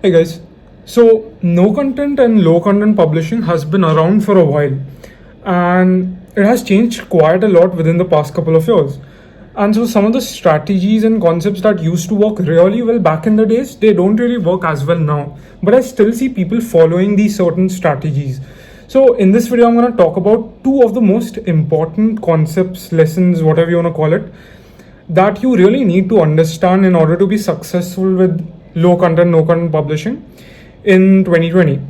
Hey guys, so no content and low content publishing has been around for a while and it has changed quite a lot within the past couple of years. And so some of the strategies and concepts that used to work really well back in the days, they don't really work as well now. But I still see people following these certain strategies. So in this video, I'm going to talk about two of the most important concepts, lessons, whatever you want to call it, that you really need to understand in order to be successful with low content, no content publishing in 2020.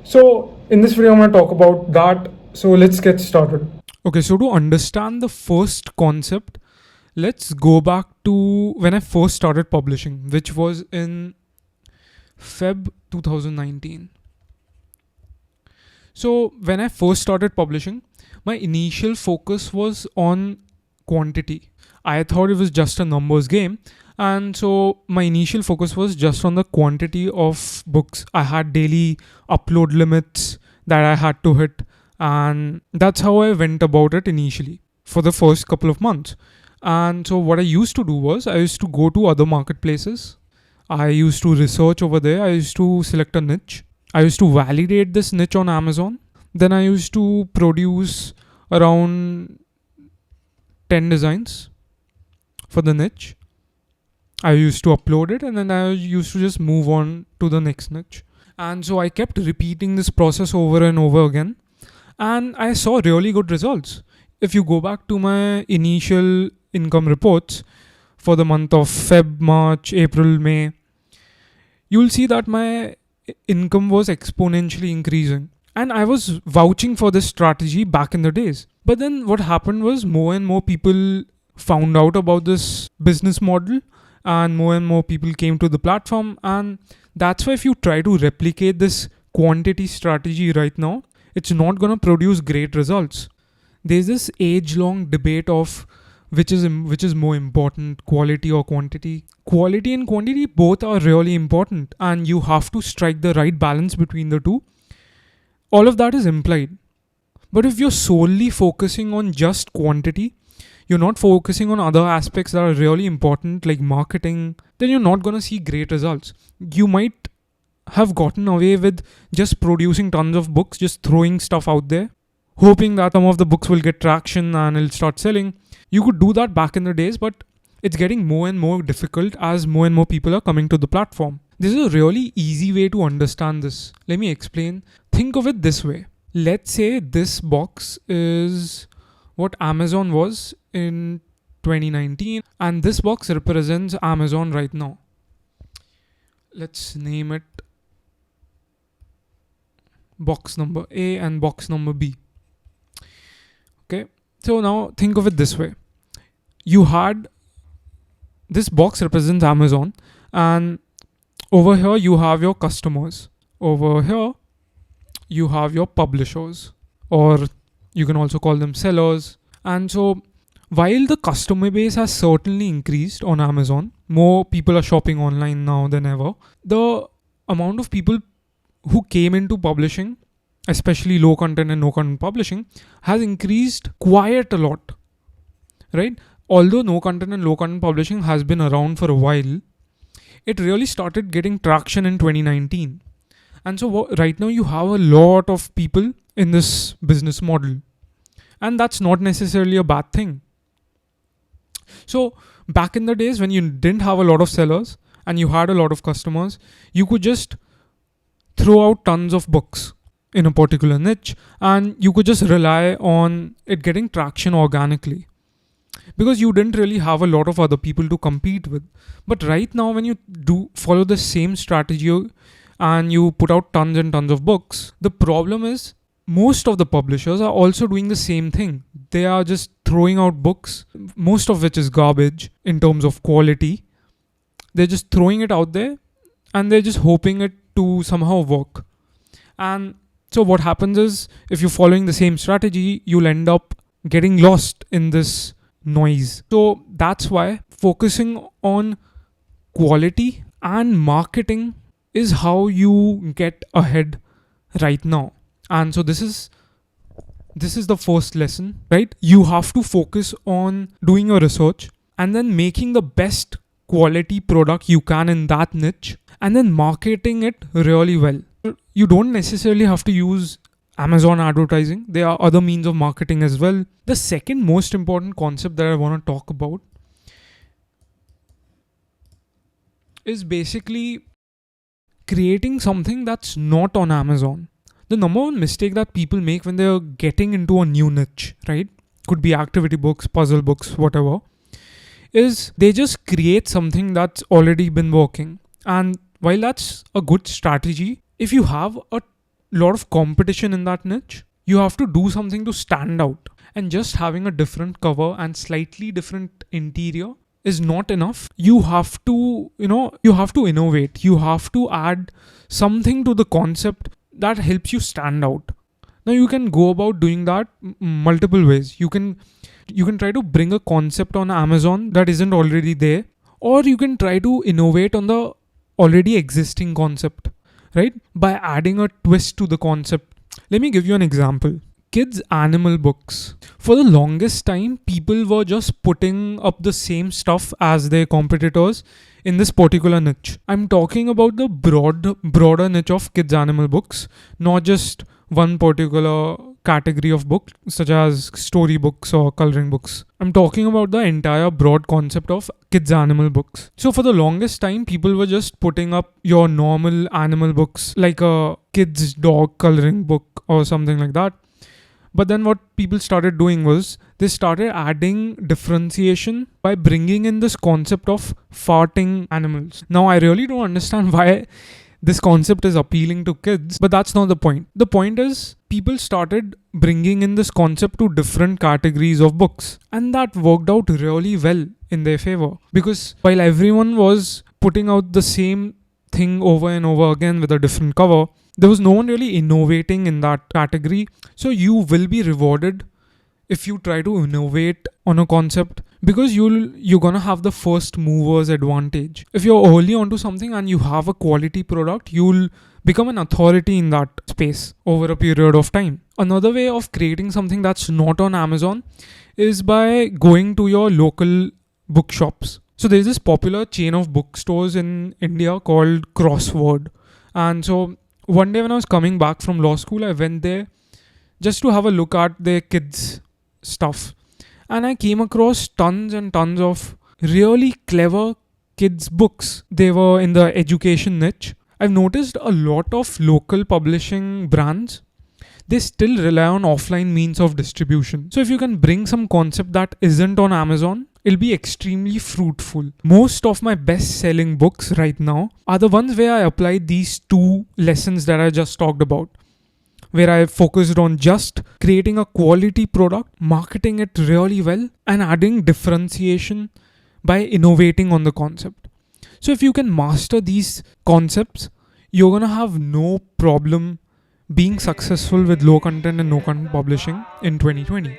So, in this video, I'm going to talk about that. So, let's get started. Okay, so to understand the first concept, let's go back to when I first started publishing, which was in Feb 2019. So, when I first started publishing, my initial focus was on quantity. I thought it was just a numbers game. And so my initial focus was just on the quantity of books. I had daily upload limits that I had to hit. And that's how I went about it initially for the first couple of months. And so what I used to do was I used to go to other marketplaces. I used to research over there. I used to select a niche. I used to validate this niche on Amazon. Then I used to produce around 10 designs for the niche. I used to upload it and then I used to just move on to the next niche. And so I kept repeating this process over and over again. And I saw really good results. If you go back to my initial income reports for the month of Feb, March, April, May, you'll see that my income was exponentially increasing. And I was vouching for this strategy back in the days. But then what happened was more and more people found out about this business model and more people came to the platform. And that's why if you try to replicate this quantity strategy right now, it's not going to produce great results. There's this age-long debate of which is more important, quality or quantity. Quality and quantity both are really important, and you have to strike the right balance between the two. All of that is implied. But if you're solely focusing on just quantity, you're not focusing on other aspects that are really important like marketing, then you're not going to see great results. You might have gotten away with just producing tons of books, just throwing stuff out there, hoping that some of the books will get traction and it'll start selling. You could do that back in the days, but it's getting more and more difficult as more and more people are coming to the platform. This is a really easy way to understand this. Let me explain. Think of it this way. Let's say this box is what Amazon was in 2019 and this box represents Amazon right now. Let's name it box number A and box number B. Okay, so now think of it this way. You had this box represents Amazon and over here you have your customers. Over here you have your publishers, or you can also call them sellers. And so while the customer base has certainly increased on Amazon, more people are shopping online now than ever, the amount of people who came into publishing, especially low content and no content publishing, has increased quite a lot, right? Although no content and low content publishing has been around for a while, it really started getting traction in 2019. And so right now you have a lot of people in this business model. And that's not necessarily a bad thing. So back in the days when you didn't have a lot of sellers and you had a lot of customers, you could just throw out tons of books in a particular niche and you could just rely on it getting traction organically because you didn't really have a lot of other people to compete with. But right now when you do follow the same strategy and you put out tons and tons of books, the problem is most of the publishers are also doing the same thing. They are just throwing out books, most of which is garbage in terms of quality. They're just throwing it out there and they're just hoping it to somehow work. And so what happens is if you're following the same strategy, you'll end up getting lost in this noise. So that's why focusing on quality and marketing is how you get ahead right now. And so this is the first lesson, right? You have to focus on doing your research and then making the best quality product you can in that niche and then marketing it really well. You don't necessarily have to use Amazon advertising. There are other means of marketing as well. The second most important concept that I want to talk about is basically creating something that's not on Amazon. The number one mistake that people make when they're getting into a new niche, right? Could be activity books, puzzle books, whatever, is they just create something that's already been working. And while that's a good strategy, if you have a lot of competition in that niche, you have to do something to stand out. And just having a different cover and slightly different interior is not enough. You have to, you have to innovate. You have to add something to the concept that helps you stand out. Now you can go about doing that multiple ways. You can try to bring a concept on Amazon that isn't already there, or you can try to innovate on the already existing concept, right? By adding a twist to the concept. Let me give you an example. Kids animal books. For the longest time, people were just putting up the same stuff as their competitors in this particular niche. I'm talking about the broader niche of kids animal books, not just one particular category of book such as story books or coloring books. I'm talking about the entire broad concept of kids animal books. So for the longest time, people were just putting up your normal animal books like a kids dog coloring book or something like that. But then what people started doing was they started adding differentiation by bringing in this concept of farting animals. Now, I really don't understand why this concept is appealing to kids, but that's not the point. The point is people started bringing in this concept to different categories of books, and that worked out really well in their favor, because while everyone was putting out the same thing over and over again with a different cover, there was no one really innovating in that category. So you will be rewarded if you try to innovate on a concept, because you're gonna have the first movers advantage. If you're early onto something and you have a quality product, you'll become an authority in that space over a period of time. Another way of creating something that's not on Amazon is by going to your local bookshops. So there's this popular chain of bookstores in India called Crossword. And so one day when I was coming back from law school, I went there just to have a look at their kids' stuff. And I came across tons and tons of really clever kids' books. They were in the education niche. I've noticed a lot of local publishing brands, they still rely on offline means of distribution. So if you can bring some concept that isn't on Amazon, it'll be extremely fruitful. Most of my best selling books right now are the ones where I applied these two lessons that I just talked about, where I focused on just creating a quality product, marketing it really well, and adding differentiation by innovating on the concept. So if you can master these concepts, you're going to have no problem being successful with low content and no content publishing in 2020.